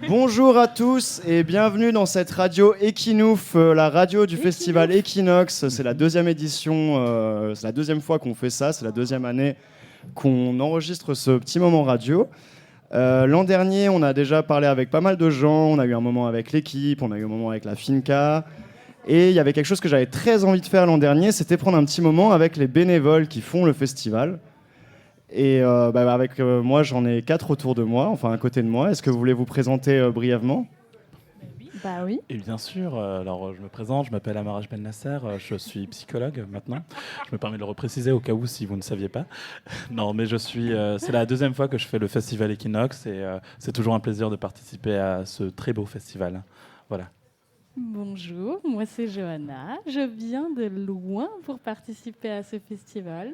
Bonjour à tous et bienvenue dans cette radio Equinouf, la radio du festival Equinox. C'est la deuxième édition, c'est la deuxième fois qu'on fait ça, c'est la deuxième année qu'on enregistre ce petit moment radio. L'an dernier, on a déjà parlé avec pas mal de gens, on a eu un moment avec l'équipe, on a eu un moment avec la Finca. Et il y avait quelque chose que j'avais très envie de faire l'an dernier, c'était prendre un petit moment avec les bénévoles qui font le festival. Et avec moi, j'en ai 4 autour de moi, enfin à côté de moi. Est-ce que vous voulez vous présenter brièvement ? Bah oui. Et bien sûr, alors je me présente, je m'appelle Amaraj Ben Nasser, je suis psychologue maintenant. Je me permets de le repréciser au cas où si vous ne saviez pas. Non, mais c'est la deuxième fois que je fais le festival Equinox et c'est toujours un plaisir de participer à ce très beau festival. Voilà. Bonjour, moi c'est Johanna. Je viens de loin pour participer à ce festival.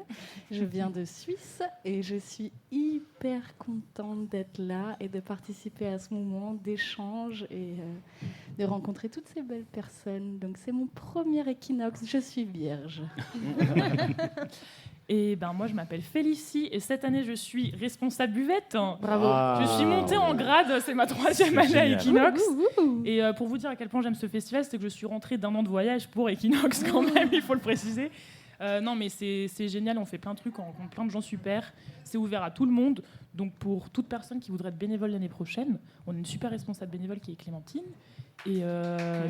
Je viens de Suisse et je suis hyper contente d'être là et de participer à ce moment d'échange et de rencontrer toutes ces belles personnes. Donc c'est mon premier équinoxe, je suis vierge. Et moi je m'appelle Félicie et cette année je suis responsable buvette. Bravo. Je suis montée en grade, c'est ma troisième année à Equinox. Ouh. Et pour vous dire à quel point j'aime ce festival, c'est que je suis rentrée d'un an de voyage pour Equinox quand même, il faut le préciser. Non mais c'est génial, on fait plein de trucs, on rencontre plein de gens super, c'est ouvert à tout le monde. Donc pour toute personne qui voudrait être bénévole l'année prochaine, on a une super responsable bénévole qui est Clémentine. Et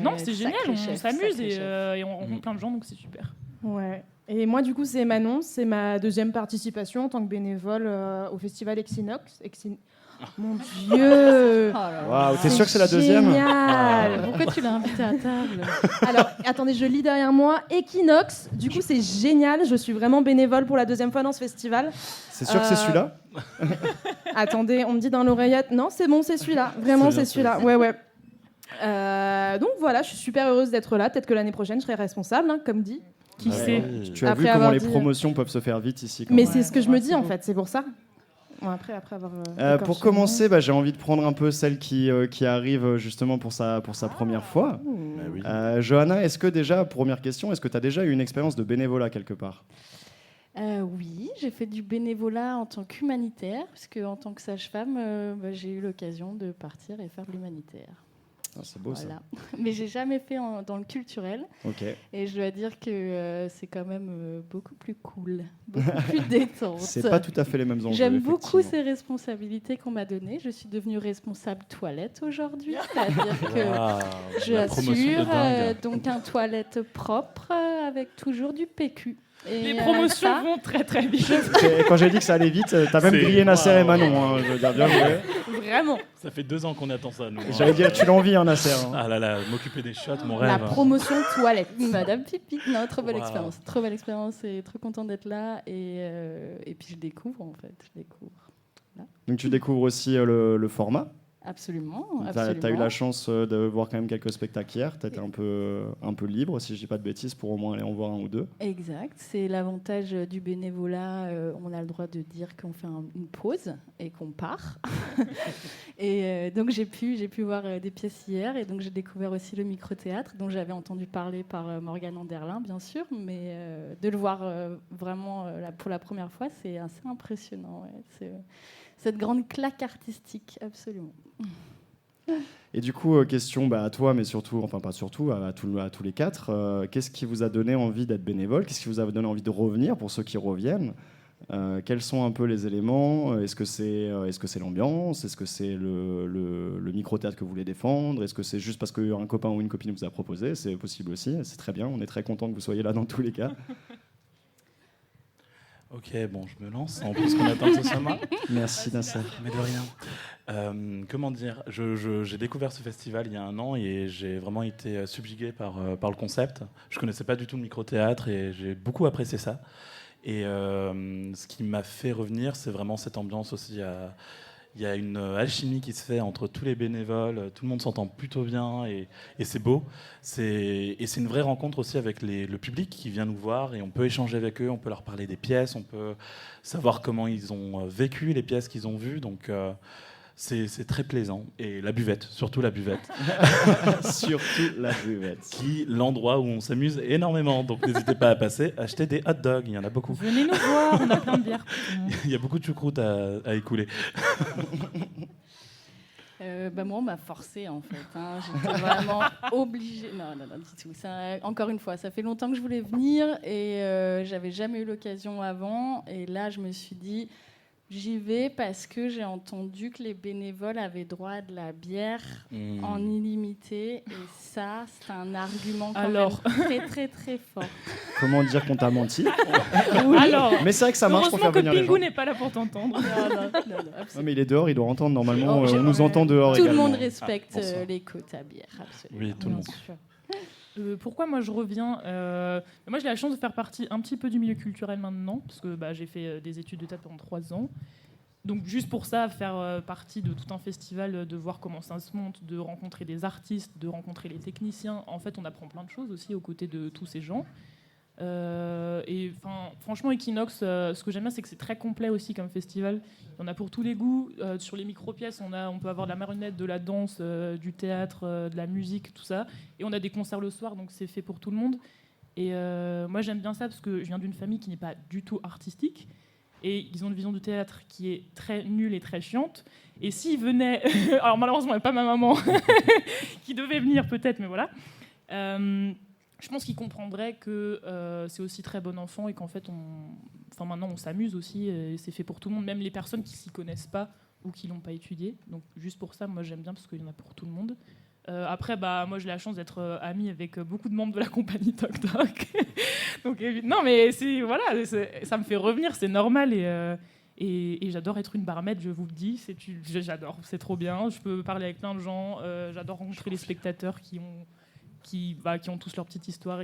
non, c'est génial, on s'amuse et on rencontre plein de gens, donc c'est super. Ouais. Et moi, du coup, c'est Manon. C'est ma deuxième participation en tant que bénévole au festival Equinox. Mon Dieu! Waouh, t'es sûr que c'est la deuxième ? Génial! Pourquoi tu l'as invité à table? Alors, attendez, je lis derrière moi. Equinox, du coup, c'est génial. Je suis vraiment bénévole pour la deuxième fois dans ce festival. C'est sûr que c'est celui-là ? Attendez, on me dit dans l'oreillette. Non, c'est bon, c'est celui-là. Vraiment, c'est celui-là. Ouais. Donc voilà, je suis super heureuse d'être là. Peut-être que l'année prochaine, je serai responsable, hein, comme dit. Qui sait ? Tu as Après vu comment avoir les dit- promotions peuvent se faire vite ici quand Mais même. c'est ce que je me dis, en fait. C'est pour ça. Bon, après avoir... Pour commencer, j'ai envie de prendre un peu celle qui arrive justement pour sa première fois. Bah oui. Johanna, est-ce que déjà, première question, est-ce que tu as déjà eu une expérience de bénévolat quelque part ? Oui, j'ai fait du bénévolat en tant qu'humanitaire, puisque en tant que sage-femme, j'ai eu l'occasion de partir et faire de l'humanitaire. Ah, c'est beau Voilà. Mais j'ai jamais fait dans le culturel, ça. Ok. et je dois dire que c'est quand même beaucoup plus cool, beaucoup plus détente. C'est pas tout à fait les mêmes enjeux. J'aime beaucoup effectivement. ces responsabilités qu'on m'a données. Je suis devenue responsable toilette aujourd'hui, c'est-à-dire que Waouh, la promotion de j'assure dingue. donc un toilette propre avec toujours du PQ. Et, Les promotions ça, vont très très vite. Et quand j'ai dit que ça allait vite, t'as même C'est- grillé Nasser et Waouh. Manon. Hein, je veux dire, bien joué. Vraiment. Ça fait 2 ans qu'on attend ça, nous. J'allais dire, tu l'envies, hein, Nasser. Hein. Ah là là, m'occuper des shots, mon La rêve. promotion toilette. Madame Pipi. Non, trop belle Wow. expérience. Trop belle expérience et trop contente d'être là. Et puis je découvre en fait. Je découvre. Donc tu découvres aussi le format. Absolument. T'as as eu absolument. la chance de voir quand même quelques spectacles hier. T'étais un peu libre, si je dis pas de bêtises, pour au moins aller en voir un ou deux. Exact. C'est l'avantage du bénévolat. On a le droit de dire qu'on fait une pause et qu'on part. Et donc j'ai pu voir des pièces hier. Et donc j'ai découvert aussi le micro-théâtre dont j'avais entendu parler par Morgane Anderlin, bien sûr. Mais de le voir vraiment pour la première fois, c'est assez impressionnant. Ouais. C'est cette grande claque artistique, absolument. Et du coup, question à toi, mais surtout, enfin pas surtout, à tous les 4. Qu'est-ce qui vous a donné envie d'être bénévole ? Qu'est-ce qui vous a donné envie de revenir pour ceux qui reviennent ? Quels sont un peu les éléments ? Est-ce que c'est l'ambiance ? Est-ce que c'est le micro-théâtre que vous voulez défendre ? Est-ce que c'est juste parce qu'un copain ou une copine vous a proposé ? C'est possible aussi, c'est très bien. On est très content que vous soyez là dans tous les cas. Ok, bon, je me lance, en plus qu'on attend ce soir. Merci Nasser. Mais de rien. Comment dire, j'ai découvert ce festival il y a 1 an et j'ai vraiment été subjugué par le concept. Je ne connaissais pas du tout le micro-théâtre et j'ai beaucoup apprécié ça. Et ce qui m'a fait revenir, c'est vraiment cette ambiance aussi. Il y a une alchimie qui se fait entre tous les bénévoles, tout le monde s'entend plutôt bien et c'est beau. Et c'est une vraie rencontre aussi avec le public qui vient nous voir et on peut échanger avec eux, on peut leur parler des pièces, on peut savoir comment ils ont vécu les pièces qu'ils ont vues. Donc c'est très plaisant. Et la buvette, surtout la buvette. Surtout la buvette. Qui l'endroit où on s'amuse énormément. Donc n'hésitez pas à passer, acheter des hot dogs, il y en a beaucoup. Venez nous voir, on a plein de bières. Il y a beaucoup de choucroute à écouler. Moi, on m'a forcée, en fait. J'étais vraiment obligée. Non, du tout. Encore une fois, ça fait longtemps que je voulais venir et j'avais jamais eu l'occasion avant. Et là, je me suis dit, j'y vais parce que j'ai entendu que les bénévoles avaient droit à de la bière en illimité. Et ça, c'est un argument quand même très, très, très fort. Comment dire qu'on t'a menti? Oui. Alors, mais c'est vrai que ça marche pour faire venir les gens. Heureusement que Pingu n'est pas là pour t'entendre. Non, mais il est dehors, il doit entendre normalement. Oh, on nous entend dehors tout également. le monde respecte les quotas bière, absolument. Oui, tout le monde. Pourquoi moi je reviens Moi j'ai la chance de faire partie un petit peu du milieu culturel maintenant, parce que j'ai fait des études de théâtre pendant 3 ans. Donc juste pour ça, faire partie de tout un festival, de voir comment ça se monte, de rencontrer des artistes, de rencontrer les techniciens. En fait, on apprend plein de choses aussi aux côtés de tous ces gens. Et franchement, Equinox, ce que j'aime bien, c'est que c'est très complet aussi comme festival. Il y en a pour tous les goûts. Sur les micro-pièces, on peut avoir de la marionnette, de la danse, du théâtre, de la musique, tout ça. Et on a des concerts le soir, donc c'est fait pour tout le monde. Et moi, j'aime bien ça parce que je viens d'une famille qui n'est pas du tout artistique. Et ils ont une vision du théâtre qui est très nulle et très chiante. Et s'ils venaient... alors malheureusement, il n'y a pas ma maman qui devait venir peut-être, mais voilà. Je pense qu'ils comprendraient que c'est aussi très bon enfant et qu'en fait, maintenant, on s'amuse aussi. Et c'est fait pour tout le monde, même les personnes qui ne s'y connaissent pas ou qui ne l'ont pas étudié. Donc juste pour ça, moi, j'aime bien parce qu'il y en a pour tout le monde. Après, moi, j'ai la chance d'être amie avec beaucoup de membres de la compagnie Toc Toc. Donc, non, mais ça me fait revenir, c'est normal. Et j'adore être une barmaid, je vous le dis. J'adore, c'est trop bien. Je peux parler avec plein de gens. J'adore rencontrer les spectateurs qui ont tous leur petite histoire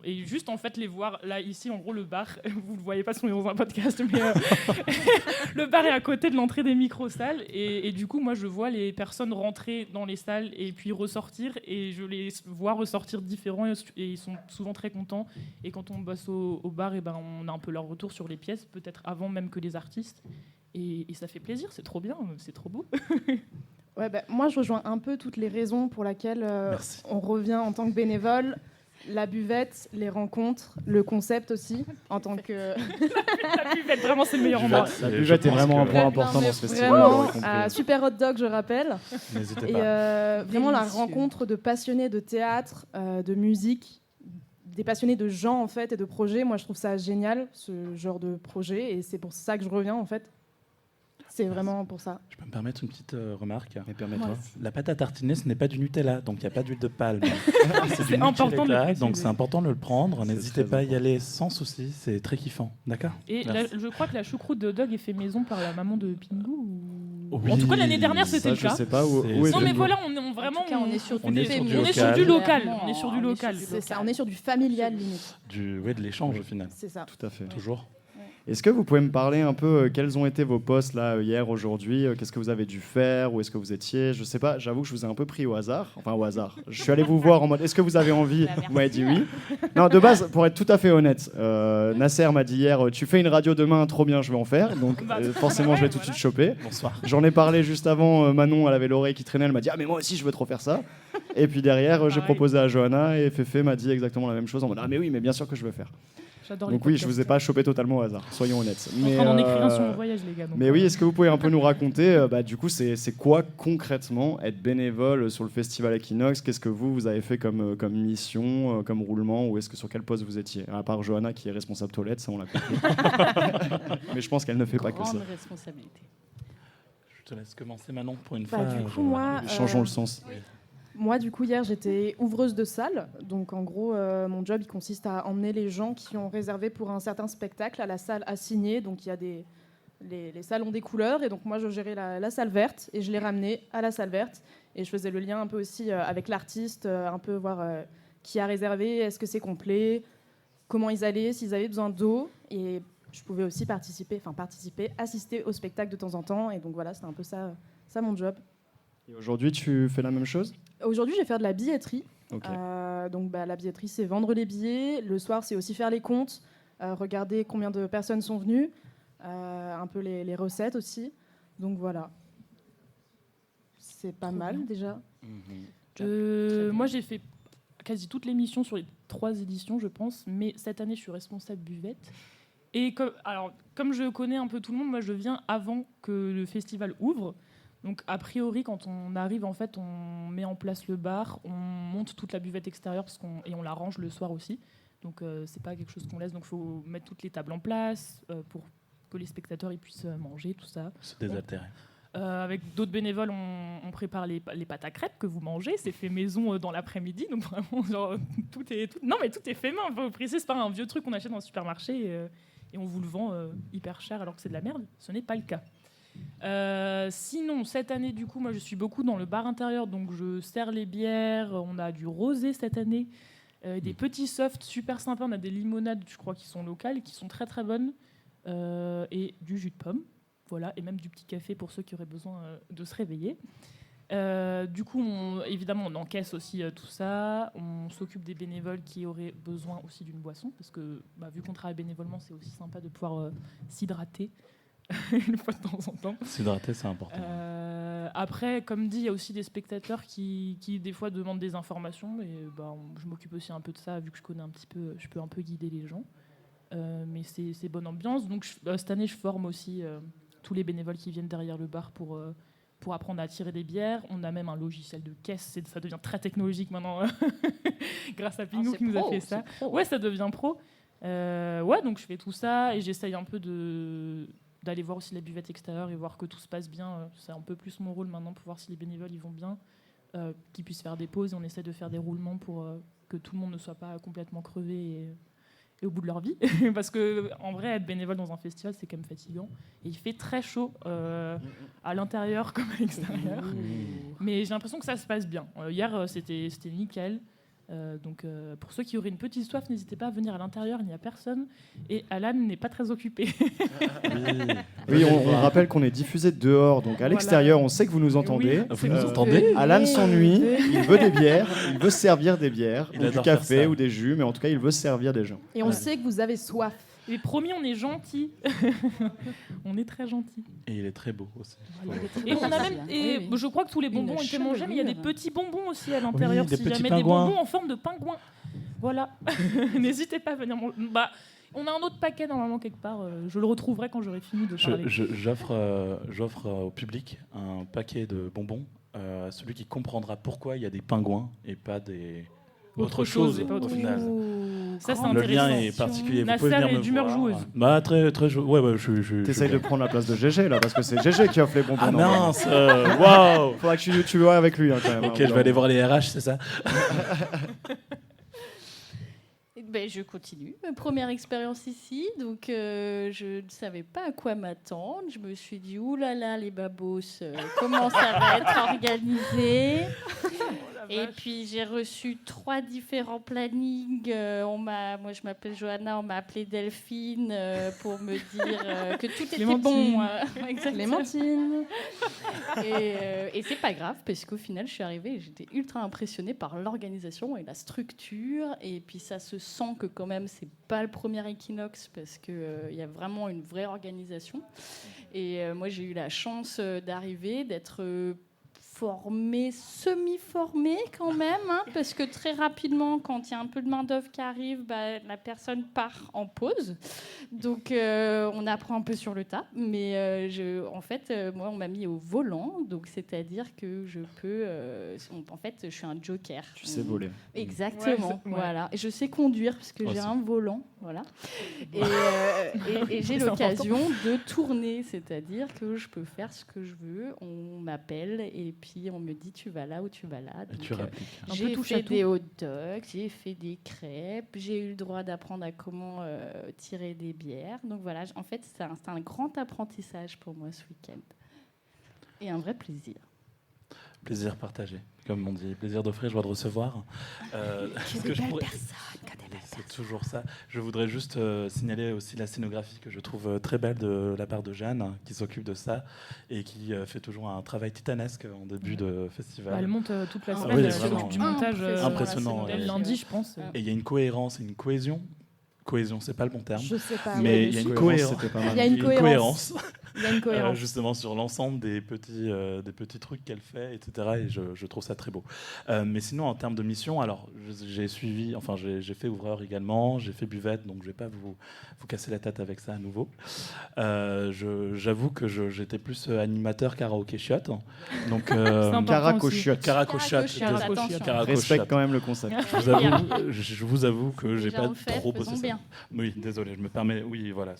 et juste en fait les voir là ici en gros le bar vous le voyez pas si on est dans un podcast mais le bar est à côté de l'entrée des micro-salles et du coup moi je vois les personnes rentrer dans les salles et puis ressortir et je les vois ressortir différents et ils sont souvent très contents et quand on bosse au bar on a un peu leur retour sur les pièces peut-être avant même que les artistes et ça fait plaisir, c'est trop bien, c'est trop beau. Ouais, moi, je rejoins un peu toutes les raisons pour lesquelles on revient en tant que bénévole. La buvette, les rencontres, le concept aussi, en tant que... La buvette, vraiment, c'est le meilleur endroit. La buvette est vraiment un point important dans ce festival. Vraiment, super hot dog, je rappelle. N'hésitez et pas. vraiment la rencontre de passionnés de théâtre, de musique, des passionnés de gens, en fait, et de projets. Moi, je trouve ça génial, ce genre de projet, et c'est pour ça que je reviens, en fait. C'est vraiment pour ça. Je peux me permettre une petite remarque? Mais permets-toi. La pâte à tartiner, ce n'est pas du Nutella, donc il n'y a pas d'huile de palme. C'est du important de le Nutella, préciser. donc c'est important de le prendre. N'hésitez pas à y aller sans souci, c'est très kiffant. D'accord? Et je crois que la choucroute de dog est fait maison par la maman de Pingu. Oui. En tout cas, l'année dernière, c'était le Je cas. sais pas où est Non, le mais goût. voilà, on est sur du local. On est sur du local. C'est ça, on est sur du familial, limite. De l'échange au final. C'est ça. Tout à fait. Toujours. Est-ce que vous pouvez me parler un peu quels ont été vos postes là hier, aujourd'hui? Qu'est-ce que vous avez dû faire? Où est-ce que vous étiez? Je sais pas, j'avoue que je vous ai un peu pris au hasard. Enfin au hasard. Je suis allé vous voir en mode est-ce que vous avez envie? Vous m'avez dit oui. Non, de base, pour être tout à fait honnête, Nasser m'a dit hier tu fais une radio demain, trop bien, je vais en faire. Donc forcément, je l'ai tout de suite chopé. Bonsoir. J'en ai parlé juste avant, Manon, elle avait l'oreille qui traînait, elle m'a dit ah mais moi aussi je veux trop faire ça. Et puis derrière, j'ai proposé à Johanna et Féfé m'a dit exactement la même chose en mode ah mais oui, mais bien sûr que je veux faire. J'adore Donc oui, je vous ai pas chopé totalement au hasard, soyons honnêtes. Je suis en train d'en écrire un sur mon voyage, les gars. Mais oui, est-ce que vous pouvez un peu nous raconter, du coup, c'est quoi concrètement être bénévole sur le festival Equinox? Qu'est-ce que vous avez fait comme mission, comme roulement, ou sur quel poste vous étiez? À part Johanna qui est responsable toilette, ça on l'a compris. Mais je pense qu'elle ne fait pas que ça. Grande responsabilité. Je te laisse commencer Manon pour une fois. Du coup, moi... Changeons le sens. Oui. Moi, du coup, hier, j'étais ouvreuse de salle. Donc, en gros, mon job, il consiste à emmener les gens qui ont réservé pour un certain spectacle à la salle assignée. Donc, il y a les salles ont des couleurs. Et donc, moi, je gérais la salle verte et je les ramenais à la salle verte. Et je faisais le lien un peu aussi avec l'artiste, un peu voir qui a réservé, est-ce que c'est complet, comment ils allaient, s'ils avaient besoin d'eau. Et je pouvais aussi participer, assister au spectacle de temps en temps. Et donc, voilà, c'était un peu ça mon job. Et aujourd'hui, tu fais la même chose? Aujourd'hui, je vais faire de la billetterie. Okay. Donc, la billetterie, c'est vendre les billets. Le soir, c'est aussi faire les comptes, regarder combien de personnes sont venues, un peu les recettes aussi. Donc, voilà. C'est pas mal, déjà. Moi, j'ai fait quasi toutes les missions sur les 3 éditions, je pense. Mais cette année, je suis responsable buvette. Et comme je connais un peu tout le monde, moi, je viens avant que le festival ouvre. Donc a priori, quand on arrive, en fait, on met en place le bar, on monte toute la buvette extérieure et on la range le soir aussi. Donc c'est pas quelque chose qu'on laisse. Donc il faut mettre toutes les tables en place pour que les spectateurs ils puissent manger, tout ça. Se désaltérer. Avec d'autres bénévoles, on prépare les pâtes à crêpes que vous mangez. C'est fait maison dans l'après-midi. Donc vraiment, genre, tout est fait main. Faut préciser, c'est pas un vieux truc qu'on achète dans le supermarché et on vous le vend hyper cher alors que c'est de la merde. Ce n'est pas le cas. Sinon, cette année, du coup, moi, je suis beaucoup dans le bar intérieur, donc je sers les bières. On a du rosé cette année, des petits softs super sympas. On a des limonades, je crois, qui sont locales, qui sont très très bonnes, et du jus de pomme, voilà, et même du petit café pour ceux qui auraient besoin de se réveiller. Du coup, évidemment, on encaisse aussi tout ça. On s'occupe des bénévoles qui auraient besoin aussi d'une boisson, parce que vu qu'on travaille bénévolement, c'est aussi sympa de pouvoir s'hydrater. Une fois de temps en temps. S'hydrater, c'est important. Après, comme dit, il y a aussi des spectateurs qui des fois demandent des informations et je m'occupe aussi un peu de ça vu que je connais un petit peu, je peux un peu guider les gens. Mais c'est bonne ambiance. Donc cette année, je forme aussi tous les bénévoles qui viennent derrière le bar pour apprendre à tirer des bières. On a même un logiciel de caisse, ça devient très technologique maintenant grâce à Pingou qui nous a fait ça. Ouais, ça devient pro. Donc je fais tout ça et j'essaye un peu d'aller voir aussi la buvette extérieure et voir que tout se passe bien. C'est un peu plus mon rôle maintenant pour voir si les bénévoles ils vont bien, qu'ils puissent faire des pauses et on essaie de faire des roulements pour que tout le monde ne soit pas complètement crevé et au bout de leur vie. Parce que en vrai, être bénévole dans un festival, c'est quand même fatigant. Et il fait très chaud à l'intérieur comme à l'extérieur. Mais j'ai l'impression que ça se passe bien. Hier, c'était nickel. Donc pour ceux qui auraient une petite soif, n'hésitez pas à venir à l'intérieur, il n'y a personne et Alan n'est pas très occupé. Oui, on rappelle qu'on est diffusé dehors, donc à l'extérieur, on sait que vous nous entendez. Oui, vous nous entendez ? Alan s'ennuie, il veut des bières, il veut servir des bières, Il ou du adore faire café ça. ou des jus, mais en tout cas, il veut servir des gens. Et on sait que vous avez soif. Mais promis, on est gentil. On est très gentil. Et il est très beau aussi. Et on a même, Oui. je crois que tous les bonbons Une ont été mangés, mais il y a des chevelure. petits bonbons aussi à l'intérieur. Oui, des si petits jamais pingouins. des bonbons en forme de pingouin. Voilà. N'hésitez pas à venir manger. On a un autre paquet normalement quelque part. Je le retrouverai quand j'aurai fini de parler. J'offre au public un paquet de bonbons à celui qui comprendra pourquoi il y a des pingouins et pas des autre chose et pas autre au chose. final. Ça, c'est Le intéressant. lien est particulier. Vous Nasser pouvez venir est me d'humeur voir. joueuse. Très très joueuse. Ouais, je. T'essayes de prendre la place de GG là, parce que c'est GG qui offre les bonbons. Ah normalement. mince. Waouh. Faudra que tu vois avec lui quand même. Ok, je vais aller voir les RH, c'est ça. Je continue. Ma première expérience ici, donc je ne savais pas à quoi m'attendre. Je me suis dit, oulala, les babos, comment ça va être organisé? Et puis j'ai reçu 3 différents plannings. Moi je m'appelle Johanna, on m'a appelée Delphine pour me dire que tout était Clémentine. bon. Exactement. Clémentine. Et c'est pas grave parce qu'au final je suis arrivée et j'étais ultra impressionnée par l'organisation et la structure, et puis ça se sent que quand même c'est pas le premier Equinox parce que il y a vraiment une vraie organisation. Et moi j'ai eu la chance d'arriver, d'être formée, semi-formée quand même, parce que très rapidement, quand il y a un peu de main-d'œuvre qui arrive, la personne part en pause. Donc, on apprend un peu sur le tas. Mais moi, on m'a mis au volant, donc c'est-à-dire que je peux... en fait, je suis un joker. Tu sais voler. Exactement, Ouais. voilà. Et je sais conduire, parce que j'ai c'est- un volant, voilà. Et j'ai C'est l'occasion de tourner, c'est-à-dire que je peux faire ce que je veux. On m'appelle et puis on me dit tu vas là ou tu vas là. Et Donc, tu répliques. Un peu j'ai touche à fait tout. des hot dogs, j'ai fait des crêpes, j'ai eu le droit d'apprendre à comment tirer des bières. Donc voilà, en fait, c'est un grand apprentissage pour moi ce week-end. Et un vrai plaisir. Plaisir partagé, comme on dit, plaisir d'offrir, joie de recevoir. C'est toujours ça. Je voudrais juste signaler aussi la scénographie que je trouve très belle de la part de Jeanne, qui s'occupe de ça et qui fait toujours un travail titanesque en début de festival. Elle monte toute la Ah semaine, oui, elle s'occupe vraiment. du montage. Impressionnant, Elle, ouais. lundi, je pense. Et il y a une cohérence et une cohésion. Cohésion, c'est pas le bon terme. Je sais pas. Mais il y a une Cohérence, cohérence. c'était pas mal. Il y a une cohérence. Il y a une cohérence. justement sur l'ensemble des petits trucs qu'elle fait, etc. Et je trouve ça très beau. Mais sinon, en termes de mission, alors j'ai fait ouvreur également, j'ai fait buvette, donc je vais pas vous casser la tête avec ça à nouveau. J'avoue que j'étais plus animateur karaoké chiotte. Donc Caracochiotte. Caracochiotte. Respecte quand même le concept. Je vous avoue que j'ai Déjà pas trop bossé ça. bien. Oui, désolé, je me permets. Oui, voilà,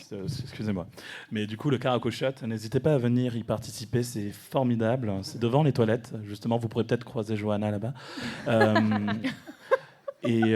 excusez-moi. Mais du coup, le Caracochiotte, n'hésitez pas à venir y participer, c'est formidable. C'est devant les toilettes, justement, vous pourrez peut-être croiser Johanna là-bas. Et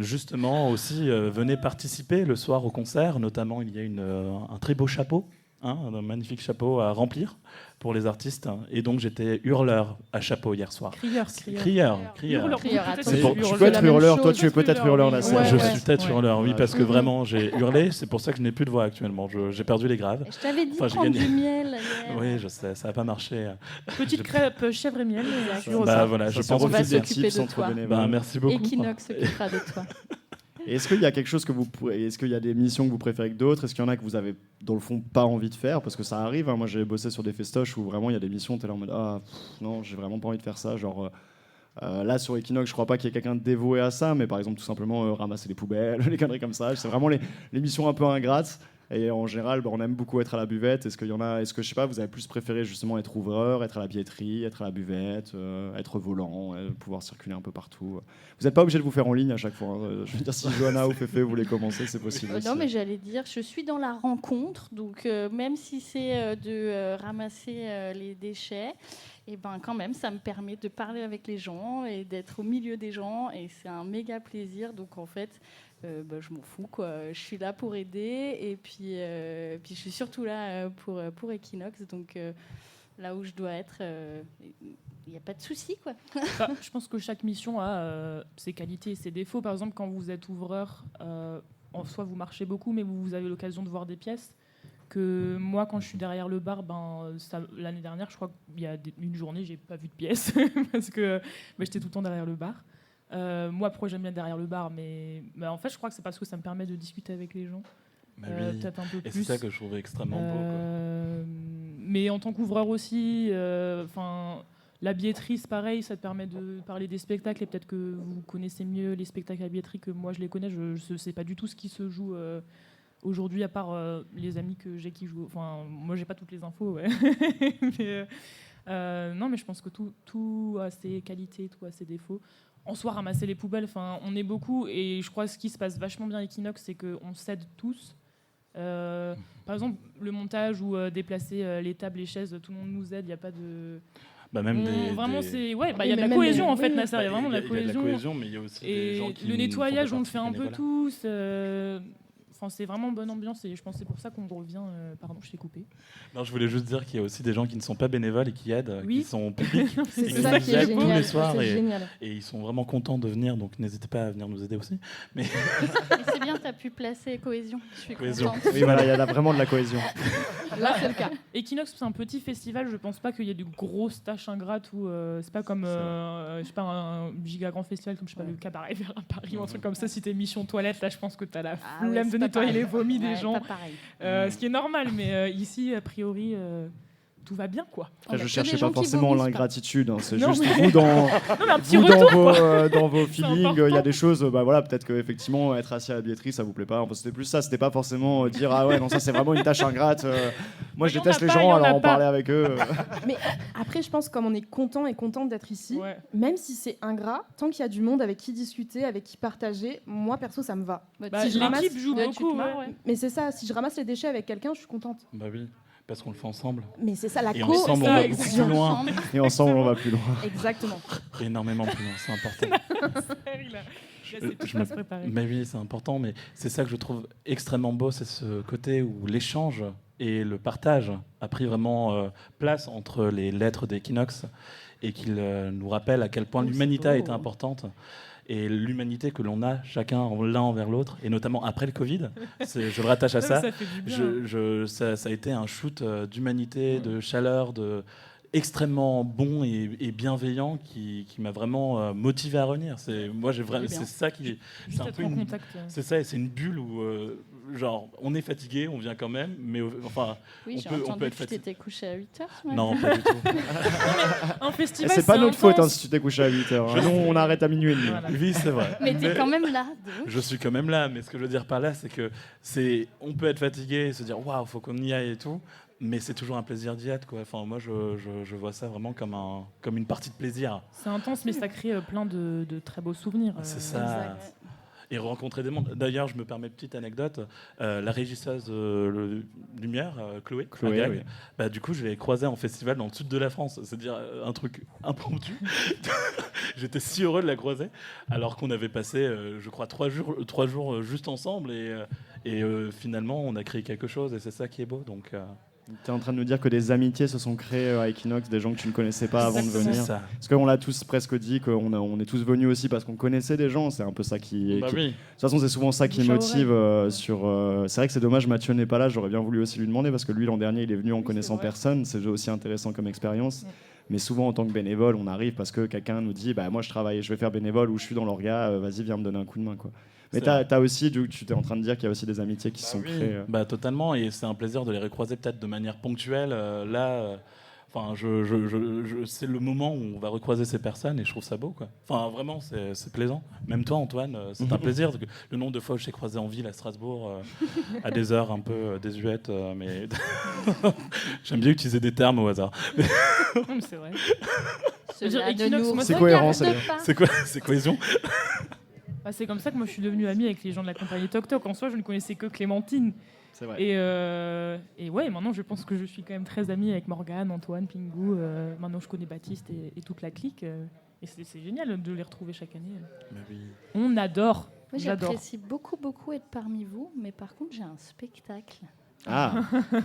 justement aussi, venez participer le soir au concert. Notamment, il y a un très beau chapeau, un magnifique chapeau à remplir pour les artistes. Et donc, j'étais hurleur à chapeau hier soir. Crieur. Hurleur. Tu peux être hurleur, toi tu es peut-être hurleur la scène. Je suis peut-être hurleur, oui, parce que vraiment, j'ai hurlé. C'est pour ça que je n'ai plus de voix actuellement. J'ai perdu les graves. Je t'avais dit Enfin, j'ai prendre gagné. du miel hier. Oui, je sais, ça n'a pas marché. Petite crêpe chèvre et miel. Bah voilà, je pense On va que c'est... s'occuper de toi. Bah, merci beaucoup. Equinox s'occupera de toi. Et est-ce qu'il y a quelque chose est-ce qu'il y a des missions que vous préférez que d'autres? Est-ce qu'il y en a que vous avez dans le fond pas envie de faire? Parce que ça arrive, hein. Moi j'ai bossé sur des festoches où vraiment il y a des missions, t'es là en mode non, j'ai vraiment pas envie de faire ça. Genre là sur Equinox, je crois pas qu'il y ait quelqu'un de dévoué à ça, mais par exemple tout simplement ramasser les poubelles, les conneries comme ça. C'est vraiment les missions un peu ingrates. Et en général, on aime beaucoup être à la buvette. Est-ce que je sais pas, vous avez plus préféré justement être ouvreur, être à la billetterie, être à la buvette, être volant, pouvoir circuler un peu partout? Vous n'êtes pas obligé de vous faire en ligne à chaque fois, hein. Je veux dire, si Johanna ou Féfé voulez commencer, c'est possible aussi. Non, mais j'allais dire, je suis dans la rencontre, donc même si c'est de ramasser les déchets, et ben quand même, ça me permet de parler avec les gens et d'être au milieu des gens, et c'est un méga plaisir. Donc en fait, je m'en fous, quoi. Je suis là pour aider, et puis je suis surtout là pour Equinox, donc là où je dois être, il n'y a pas de souci, quoi. Je pense que chaque mission a ses qualités et ses défauts. Par exemple, quand vous êtes ouvreur, en soi, vous marchez beaucoup, mais vous avez l'occasion de voir des pièces. Que moi, quand je suis derrière le bar, l'année dernière, je crois qu'il y a une journée, j'ai pas vu de pièces parce que j'étais tout le temps derrière le bar. Moi, pourquoi j'aime bien derrière le bar, mais en fait, je crois que c'est parce que ça me permet de discuter avec les gens. Oui. Peut-être un peu plus. Et c'est ça que je trouvais extrêmement beau. Quoi. Mais en tant qu'ouvreur aussi, la billetterie, c'est pareil, ça te permet de parler des spectacles, et peut-être que vous connaissez mieux les spectacles à billetterie que moi je les connais. Je ne sais pas du tout ce qui se joue aujourd'hui, à part les amis que j'ai qui jouent. Enfin, moi, j'ai pas toutes les infos, ouais. Non, mais je pense que tout a ses qualités, tout a ses défauts. En soi, ramasser les poubelles, on est beaucoup, et je crois que ce qui se passe vachement bien à Equinox, c'est qu'on s'aide tous. Par exemple, le montage ou déplacer les tables, les chaises, tout le monde nous aide, il n'y a pas de... c'est... Ouais, il y a de la cohésion, en fait, Nasser, il y a vraiment de la cohésion. Il y a de la cohésion, mais il y a aussi des gens qui... Le nettoyage, on le fait un peu bénévolat. tous. C'est vraiment bonne ambiance, et je pense que c'est pour ça qu'on revient... Pardon, je t'ai coupé. Non, je voulais juste dire qu'il y a aussi des gens qui ne sont pas bénévoles et qui aident, Oui. qui sont publics. C'est Et ça qui qui est aident tous génial. les soirs C'est et génial. ils sont vraiment contents de venir, donc n'hésitez pas à venir nous aider aussi. Mais c'est bien, tu as pu placer Cohésion. Je suis Cohésion. contente. Oui, voilà, il y a vraiment de la cohésion. Là, c'est le cas. Equinox, c'est un petit festival, je pense pas qu'il y ait de grosses tâches ingrates, ou c'est pas comme je sais pas, un giga grand festival comme je sais pas, le Cabaret Vert à Paris ou un truc comme ça. Si t'es mission toilette, là je pense que t'as la flemme de nettoyer les vomis des gens, ce qui est normal, mais ici a priori tout va bien, quoi. Après, je que cherchais des gens pas qui forcément vomissent l'ingratitude, hein. C'est Non, juste mais- vous dans, Non, mais un petit vous retour. dans vos feelings, il y a important. des choses, voilà, peut-être que effectivement être assis à la billetterie ça vous plaît pas. Enfin, c'était plus ça, c'était pas forcément dire ah ouais non ça c'est vraiment une tâche ingrate. Moi je Il y en déteste a les pas, il y gens en a alors en pas. parler avec eux. Mais après, je pense comme on est content et contente d'être ici, Ouais. même si c'est ingrat, tant qu'il y a du monde avec qui discuter, avec qui partager, moi perso ça me va. Bah, Si je ramasse- l'équipe joue Ouais, tu te beaucoup. marres, ouais. ouais. Mais c'est ça, si je ramasse les déchets avec quelqu'un, je suis contente. Bah oui, parce qu'on le fait ensemble. Mais c'est ça la Et ensemble, on va beaucoup plus loin. Ensemble. Et ensemble on va plus loin. Exactement. Énormément plus loin, c'est important. Il a ses Je me- phrases préparées. Mais oui, c'est important, mais c'est ça que je trouve extrêmement beau, c'est ce côté où l'échange et le partage a pris vraiment place entre les lettres d'Equinox, et qu'il nous rappelle à quel point Oh, l'humanité c'est a beau. été importante. Et l'humanité que l'on a chacun l'un envers l'autre, et notamment après le Covid, je le rattache à Non, ça. mais ça fait du bien. Ça a été un shoot d'humanité, de chaleur, extrêmement bon et bienveillant qui m'a vraiment motivé à revenir. C'est ça qui Juste c'est un être peu en une, contact. c'est ça, et c'est une bulle où genre, on est fatigué, on vient quand même, mais enfin, Oui, j'ai on entendu peut être que tu fatigué. t'étais couché à 8h ce matin. Non, pas du tout. Un Et festival, c'est pas notre faute intense. si tu t'es couché à 8h. Nous, on arrête à minuit et demi. Voilà. Oui, c'est vrai. Mais t'es quand même là. donc. Je suis quand même là, mais ce que je veux dire par là, c'est que on peut être fatigué et se dire waouh, faut qu'on y aille et tout, mais c'est toujours un plaisir d'y être, quoi. Enfin, moi, je vois ça vraiment comme une partie de plaisir. C'est intense, mais ça crée plein de très beaux souvenirs. C'est ça. Exact. Et rencontrer des mondes. D'ailleurs, je me permets une petite anecdote. La régisseuse Lumière, Chloé, Chloé, Agag, oui. bah, du coup, je l'ai croisée en festival dans le sud de la France. C'est-à-dire un truc impromptu. J'étais si heureux de la croiser, alors qu'on avait passé, je crois, 3 jours juste ensemble. Et finalement, on a créé quelque chose. Et c'est ça qui est beau. Donc, Tu es en train de nous dire que des amitiés se sont créées à Equinox, des gens que tu ne connaissais pas avant de c'est venir. ça. Parce qu'on l'a tous presque dit, on est tous venus aussi parce qu'on connaissait des gens. C'est un peu ça qui. Bah qui- oui. De toute façon, c'est souvent ça qui Bouche à motive oreille. C'est vrai que c'est dommage, Mathieu n'est pas là. J'aurais bien voulu aussi lui demander parce que lui, l'an dernier, il est venu en Oui, connaissant c'est vrai. personne. C'est aussi intéressant comme expérience. Ouais. Mais souvent, en tant que bénévole, on arrive parce que quelqu'un nous dit bah, moi, je travaille, je vais faire bénévole ou je suis dans l'orga, vas-y, viens me donner un coup de main. Quoi. Mais C'est t'as aussi, tu es en train de dire qu'il y a aussi des amitiés qui se sont créées. Bah, totalement, et c'est un plaisir de les recroiser peut-être de manière ponctuelle. Enfin, c'est le moment où on va recroiser ces personnes et je trouve ça beau, quoi. Enfin, vraiment, c'est plaisant. Même toi, Antoine, c'est un plaisir. Le nombre de fois où je t'ai croisé en ville à Strasbourg, à des heures un peu désuètes, mais j'aime bien utiliser des termes au hasard. Non, mais c'est vrai. Je veux dire, Cela ne Equinox, nous moi, C'est cohérent, regarde c'est pas. C'est quoi, c'est cohésion? Bah, c'est comme ça que moi je suis devenue amie avec les gens de la compagnie Toc Toc. En soi, je ne connaissais que Clémentine. C'est vrai. Et ouais, maintenant je pense que je suis quand même très amie avec Morgane, Antoine, Pingou. Maintenant je connais Baptiste et toute la clique. Et c'est génial de les retrouver chaque année. Mais oui. On adore. Moi, J'adore. j'apprécie beaucoup être parmi vous, mais par contre, j'ai un spectacle. Ah,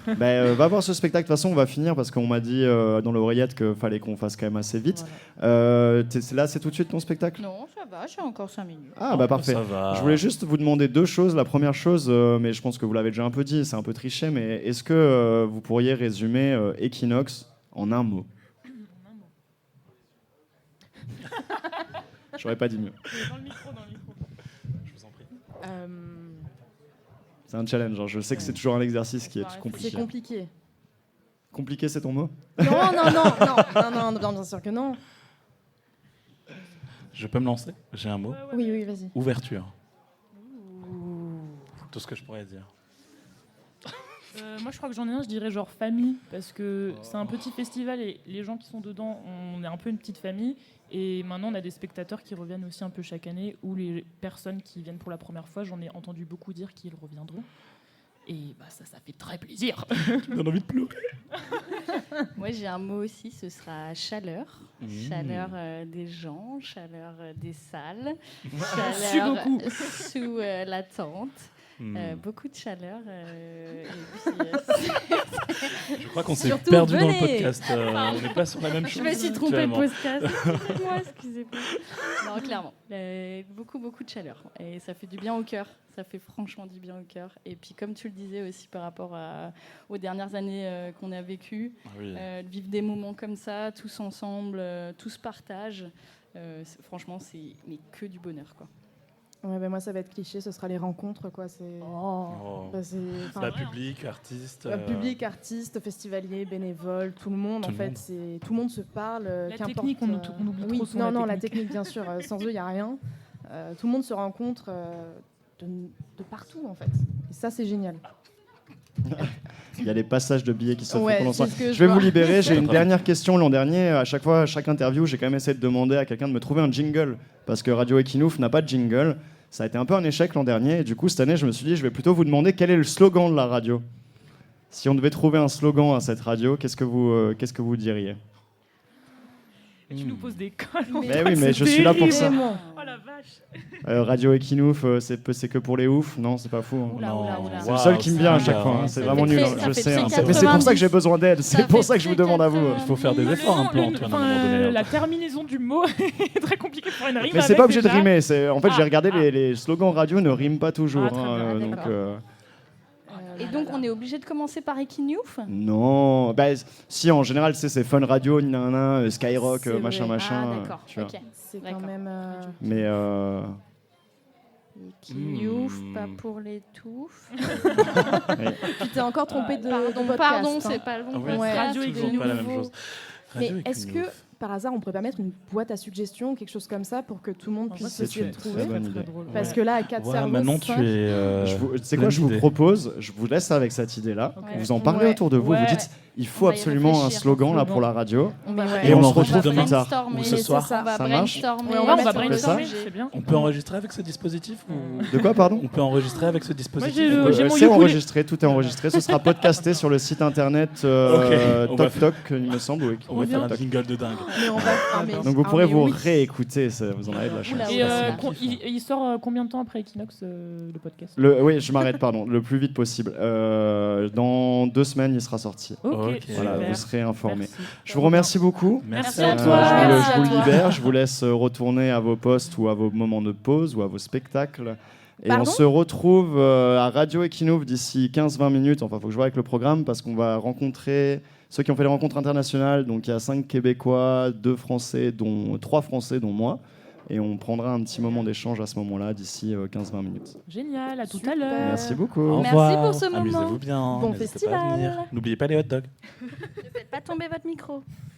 va voir ce spectacle. De toute façon, on va finir parce qu'on m'a dit dans l'oreillette qu'il fallait qu'on fasse quand même assez vite. Voilà. Là, c'est tout de suite ton spectacle? Non, ça va, j'ai encore 5 minutes. Ah, bah parfait. Ça va. Je voulais juste vous demander 2 choses. La première chose, mais je pense que vous l'avez déjà un peu dit, c'est un peu triché, mais est-ce que vous pourriez résumer Equinox en un mot? J'aurais pas dit mieux. Dans le micro. Je vous en prie. C'est un challenge. Hein. Je sais que c'est toujours un exercice qui est C'est compliqué. compliqué. Compliqué, c'est ton mot? Non, bien sûr que non. Je peux me lancer? J'ai un mot. Oui, vas-y. Ouverture. Tout ce que je pourrais dire. Moi je crois que j'en ai un, je dirais genre famille, parce que c'est un petit festival et les gens qui sont dedans, on est un peu une petite famille. Et maintenant on a des spectateurs qui reviennent aussi un peu chaque année, ou les personnes qui viennent pour la première fois, j'en ai entendu beaucoup dire qu'ils reviendront. Et bah ça fait très plaisir. Tu me donnes envie de pleurer. Moi, j'ai un mot aussi, ce sera chaleur. Mmh. Chaleur des gens, chaleur des salles, Su chaleur beaucoup. sous la tente. Beaucoup de chaleur. Je crois qu'on s'est Surtout, perdu dans le venez. podcast. On n'est pas sur la même chose. Je me suis trompée de actuellement. podcast. Excusez-moi, excusez-moi. Non, clairement. Beaucoup de chaleur. Et ça fait du bien au cœur. Ça fait franchement du bien au cœur. Et puis, comme tu le disais aussi par rapport aux dernières années qu'on a vécues, Ah oui. de vivre des moments comme ça, tous ensemble, tous partagent. Franchement, c'est que du bonheur, quoi. Ouais, moi, ça va être cliché, ce sera les rencontres, quoi. C'est... Oh. Bah, c'est- enfin, La public, artiste. public, artistes, festivaliers, bénévoles, tout le monde, Tout en le fait, monde. tout le monde se parle. La qu'importe, technique, on oublie oui, trop souvent non, la la technique, bien sûr. Sans eux, il n'y a rien. Tout le monde se rencontre de partout, en fait. Et ça, c'est génial. Il y a les passages de billets qui se font Ouais, pendant ça. c'est ce que Je vais vois. vous libérer. J'ai une dernière question. L'an dernier, à chaque fois, à chaque interview, j'ai quand même essayé de demander à quelqu'un de me trouver un jingle parce que Radio Equinouf n'a pas de jingle. Ça a été un peu un échec l'an dernier. Et du coup, cette année, je me suis dit, je vais plutôt vous demander quel est le slogan de la radio. Si on devait trouver un slogan à cette radio, qu'est-ce que vous diriez? Et tu nous poses des cols. en Mais fait, oui, mais c'est je suis là pour terrible. ça. Vraiment. Oh la vache. Radio Equinouf, c'est que pour les oufs? Non, c'est pas fou. Hein. Oula, oula, oula. C'est le seul qui me vient à ça chaque va. fois. Hein. C'est Ça vraiment fait nul. très- Hein. ça Je fait sais. très Hein. Mais c'est pour ça que j'ai besoin d'aide. Ça C'est pour fait ça que je vous très demande à vous. 80. Il faut faire des Le efforts un nom- peu, Antoine, à un moment donné. la terminaison du mot est très compliquée pour une rime. Mais c'est avec, pas obligé de déjà. rimer. En fait, j'ai regardé Ah. les slogans radio ne riment pas toujours. Ah, très bien. hein, Ah, donc, d'accord. Et donc, on est obligé de commencer par Equinouf? non. Bah, si, en général, c'est Fun Radio, Skyrock, C'est machin, vrai. machin. Ah, d'accord. tu vois. Ok. C'est D'accord. quand même... Mais Equinouf, pas pour les touffes. Tu t'es encore trompé de podcast. Pardon, hein. c'est pas le bon Ouais, podcast. Radio de toujours pas la même nouveau. chose. Mais Radio est-ce que, Equinouf. par hasard, on pourrait pas mettre une boîte à suggestions, quelque chose comme ça, pour que tout le monde En vrai, puisse c'est essayer de une trouver très bonne idée. Parce Ouais. que là, à 4 Ouais, cerveaux, maintenant tu 5, es. C'est quoi, je vous idée. propose, je vous laisse avec cette idée-là. Ok. Vous en parlez Ouais. autour de vous, Ouais. vous dites il faut On va y absolument un réfléchir. slogan là Slogan. pour la radio. Mais ouais. Et on se l'enregistre retrouve demain. plus tard. Brainstormer. Ou ce soir. On va Ça marche brainstormer. Ouais, Ouais, on va fait ça. brainstormer, c'est bien. On peut enregistrer avec ce dispositif ou... De quoi, pardon On peut enregistrer avec ce dispositif j'ai ou- mon C'est ukulélé. enregistré, tout est enregistré. Ce sera podcasté sur le site internet Ok, on va Toc Toc, il me semble. Oui, On va faire un Toc. jingle de dingue. Mais on va. Donc vous pourrez vous oui. réécouter, vous en avez de la chance. Oula, Et oula. il sort combien de temps après Equinox, le podcast? Oui, je m'arrête, pardon, le plus vite possible. Dans 2 semaines, il sera sorti. Ok, Ok. Voilà, super. vous serez informés. Merci. Je vous remercie beaucoup. Merci à à toi. toi. Merci Je vous à toi. libère, je vous laisse retourner à vos postes ou à vos moments de pause ou à vos spectacles. Et Pardon on se retrouve à Radio Equinouf d'ici 15-20 minutes. Enfin, il faut que je vois avec le programme parce qu'on va rencontrer ceux qui ont fait les rencontres internationales. Donc, il y a 5 Québécois, 2 Français, dont 3 Français, dont moi. Et on prendra un petit moment d'échange à ce moment-là d'ici 15-20 minutes. Génial, à tout Super. à l'heure. Merci beaucoup. Au Merci revoir. pour ce moment. Amusez-vous bien. Bon N'hésitez pas à festival. venir. N'oubliez pas les hot dogs. Ne faites pas tomber votre micro.